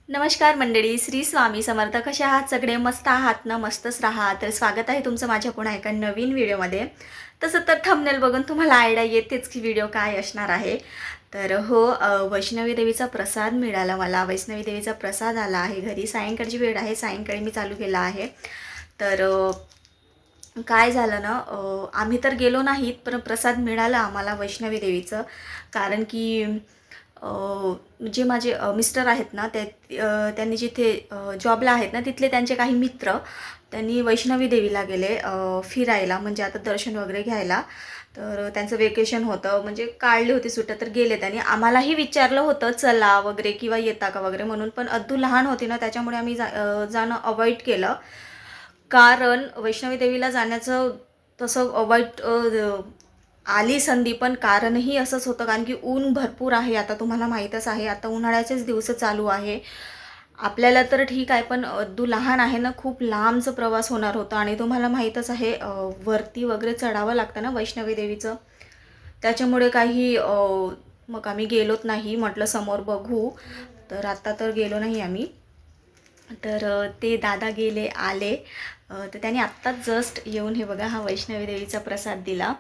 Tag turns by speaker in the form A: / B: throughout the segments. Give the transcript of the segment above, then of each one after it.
A: नमस्कार मंडळी, श्री स्वामी समर्थ. कसे आहात सगळे? मस्त आहात ना? मस्तच राहा. तर स्वागत आहे तुमचं माझ्या पुन्हा एका नवीन व्हिडिओमध्ये. तसं तर थंबनेल बघून तुम्हाला आयडिया येतेच की व्हिडिओ काय असणार आहे. तर हो, वैष्णवी देवीचा प्रसाद मिळाला मला. वैष्णवी देवीचा प्रसाद आला आहे घरी. सायंकाळची वेळ आहे, सायंकाळी मी चालू केला आहे. तर काय झालं ना, आम्ही तर गेलो नाहीत, पण प्रसाद मिळाला आम्हाला वैष्णवी देवीचं. कारण की जे माझे मिस्टर आहेत ना, त्यांनी जिथे जॉबला आहेत ना, तिथले त्यांचे काही मित्र त्यांनी वैष्णवी देवीला गेले फिरायला, म्हणजे आता दर्शन वगैरे घ्यायला. तर त्यांचं वेकेशन होतं, म्हणजे काढली होती सुट्ट्या, तर गेले. त्यांनी आम्हालाही विचारलं होतं चला वगैरे किंवा येता का वगैरे म्हणून, पण अद्दू लहान होती ना, त्याच्यामुळे आम्ही जाणं अवॉइड केलं. कारण वैष्णवी देवीला जाण्याचं तसं अवॉइड आली संधी, पण कारणही असंच होतं, कारण की ऊन भरपूर आहे. आता तुम्हाला माहीतच आहे, आता उन्हाळ्याचेच दिवस चालू आहे. आपल्याला तर ठीक आहे, पण अद्दू लहान आहे ना, खूप लांबचा प्रवास होणार होता. आणि तुम्हाला माहीतच आहे, वरती वगैरे चढावं लागतं ना वैष्णवी देवीचं. त्याच्यामुळे काही मग आम्ही गेलोच नाही. म्हटलं समोर बघू, तर आता तर गेलो नाही आम्ही. तर ते दादा गेले, आले. तर त्यांनी आत्ताच जस्ट येऊन हे बघा, हा वैष्णवी देवीचा प्रसाद दिला.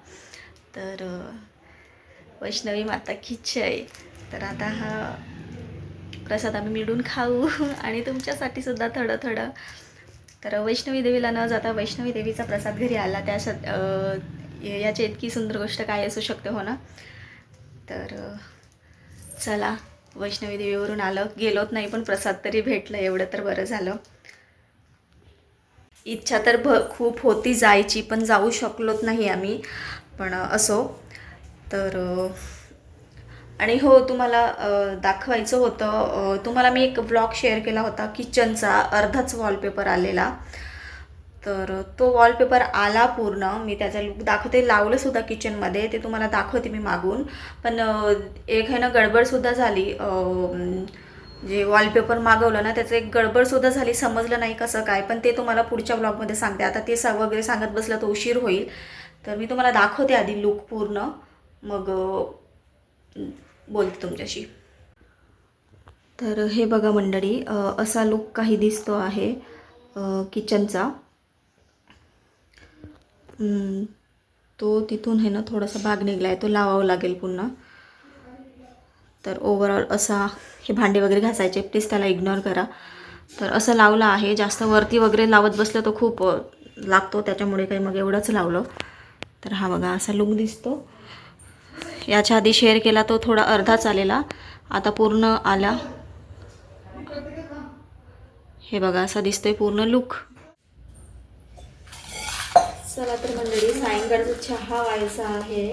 A: तर वैष्णवी माता की जय. तर आता हा प्रसाद आम्ही मिळून खाऊ आणि तुमच्यासाठी सुद्धा थोडं थोडं. तर वैष्णवी देवीला न जाता वैष्णवी देवीचा प्रसाद घरी आला, याची इतकी सुंदर गोष्ट काय असू शकते, हो ना. तर चला, वैष्णवी देवीवरून आलं, गेलोत नाही, पण प्रसाद तरी भेटलं, एवढं तर बरं झालं. इच्छा तर खूप होती जायची, पण जाऊ शकलोच नाही आम्ही. पण असो. तर आणि हो, तुम्हाला दाखवायचं होतं, तुम्हाला मी एक ब्लॉग शेअर केला होता किचनचा, अर्धाच वॉलपेपर आलेला. तर तो वॉलपेपर आला पूर्ण. मी त्याचा लुक दाखवते, लावलंसुद्धा किचनमध्ये, ते तुम्हाला दाखवते मी मागून. पण एक आहे ना, गडबडसुद्धा झाली. जे वॉलपेपर मागवलं ना, त्याचं एक गडबडसुद्धा झाली, समजलं नाही कसं काय. पण ते तुम्हाला पुढच्या ब्लॉगमध्ये सांगते. आता ते वगैरे सांगत बसलं तर उशीर होईल. तर मी तुम्हाला दाखवते आधी लुक पूर्ण, मग बोलते तुमच्याशी. तर हे बघा मंडळी, असा लुक काही दिसतो आहे किचनचा. तो तिथून आहे ना, थोडासा भाग निघला आहे, तो लावावा लागेल पुन्हा. तर ओव्हरऑल असा, हे भांडे वगैरे घासायचे, प्लीज त्याला इग्नोर करा. तर असं लावलं आहे. जास्त वरती वगैरे लावत बसलं तर खूप लागतो, त्याच्यामुळे काही मग एवढंच लावलं. तर हा बघा, असा लुक दिसतो. याच्या आधी शेअर केला तो थोडा अर्धाच आलेला, आता पूर्ण आला. हे बघा, असा दिसतोय पूर्ण लुक. चला तर मंडळी, सायंकाळचा चहा व्हायचा आहे.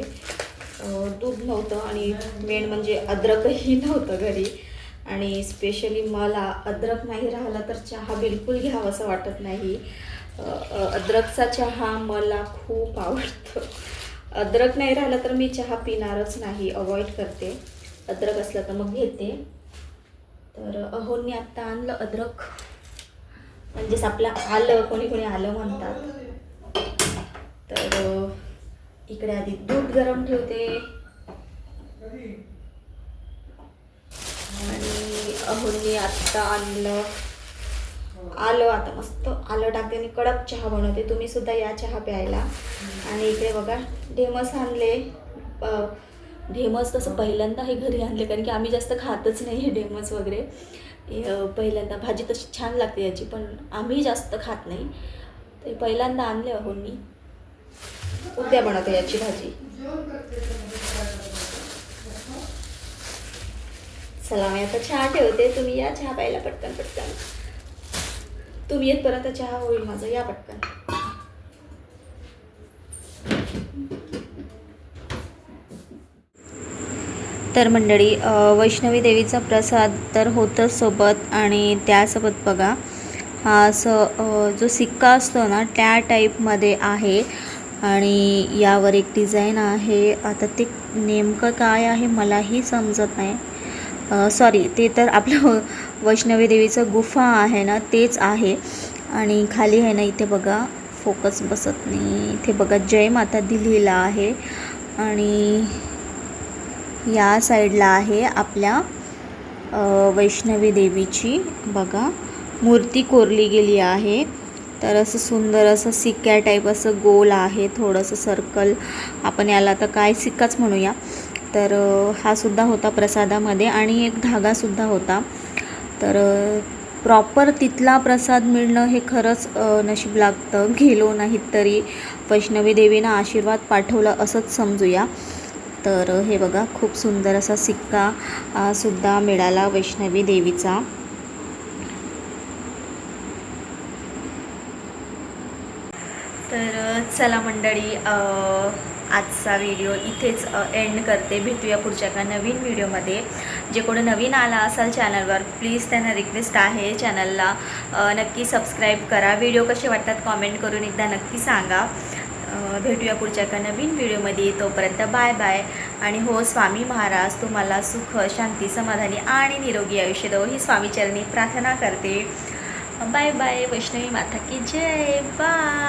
A: दूध नव्हतं आणि मेन म्हणजे अद्रकही नव्हतं घरी. आणि स्पेशली मला अद्रक नाही राहिला तर चहा बिलकुल घ्यावं असं वाटत नाही. अद्रकचा चहा मला खूप आवडतो. अद्रक नाही राहिला तर मी चहा पिणारच नाही, अवॉइड करते. अद्रक असलं तर मग घेते. तर अहोंनी आत्ता आणलं अद्रक, म्हणजेच आपलं आलं, कोणी कोणी आलं म्हणतात. तर इकडे आधी दूध गरम ठेवते आणि अहोंनी आत्ता आणलं आलं. आता मस्त आलं टाकते आणि कडक चहा बनवते. तुम्ही सुद्धा या चहा प्यायला. आणि इकडे बघा, ढेमस आणले. ढेमस तसं पहिल्यांदा हे घरी आणले, कारण की आम्ही जास्त खातच नाही हे ढेमस वगैरे. पहिल्यांदा भाजी तशी छान लागते याची, पण आम्ही जास्त खात नाही. ते पहिल्यांदा आणले अहोंनी. उद्या बनवते याची भाजी. चला, मी आता चहा ठेवते, तुम्ही या चहा प्यायला पटकन पटकन. तुम्ही येतपर्यंत चहा होईल माझं, या पटकन. तर मंडळी, वैष्णवी देवीचा प्रसाद तर होतंच सोबत, आणि त्यासोबत बघा, हा असं जो सिक्का असतो ना, त्या टाईपमध्ये आहे. आणि यावर एक डिझाईन आहे. आता ते नेमकं काय आहे मलाही समजत नाही. सॉरी, ते तर आपलं वैष्णवी देवीचं गुफा आहे ना, तेच आहे. आणि खाली आहे ना, इथे बघा, फोकस बसत नाही, इथे बघा जय माता दिलेला आहे. आणि या साईडला आहे आपल्या वैष्णवी देवीची बघा मूर्ती कोरली गेली आहे. तर असं सुंदर असं सिक्क्या टाईप असं गोल आहे, थोडंसं सर्कल, आपण याला आता काय सिक्काच म्हणूया. तर हा सुद्धा होता प्रसादामध्ये आणि एक धागासुद्धा होता. तर प्रॉपर तिथला प्रसाद मिळणं हे खरंच नशीब लागतं. गेलो नाहीत तरी वैष्णवी देवीनं आशीर्वाद पाठवला असंच समजूया. तर हे बघा खूप सुंदर असा सिक्का सुद्धा मिळाला वैष्णवी देवीचा. तर चला मंडळी, आजचा व्हिडिओ इथेच एंड करते. भेटूया पुढच्या एका नवीन व्हिडिओमध्ये. जे कोणी नवीन आला असाल चॅनलवर प्लीज त्यांना रिक्वेस्ट आहे चॅनलला नक्की सबस्क्राईब करा. व्हिडिओ कसे वाटतात कॉमेंट करून एकदा नक्की सांगा. भेटूया पुढच्या एका नवीन व्हिडिओमध्ये. तोपर्यंत बाय बाय. आणि हो, स्वामी महाराज तुम्हाला सुख, शांती, समाधानी आणि निरोगी आयुष्य देवो ही स्वामीचरणी प्रार्थना करते. Bye bye. वैष्णवी माता की जय. बाय.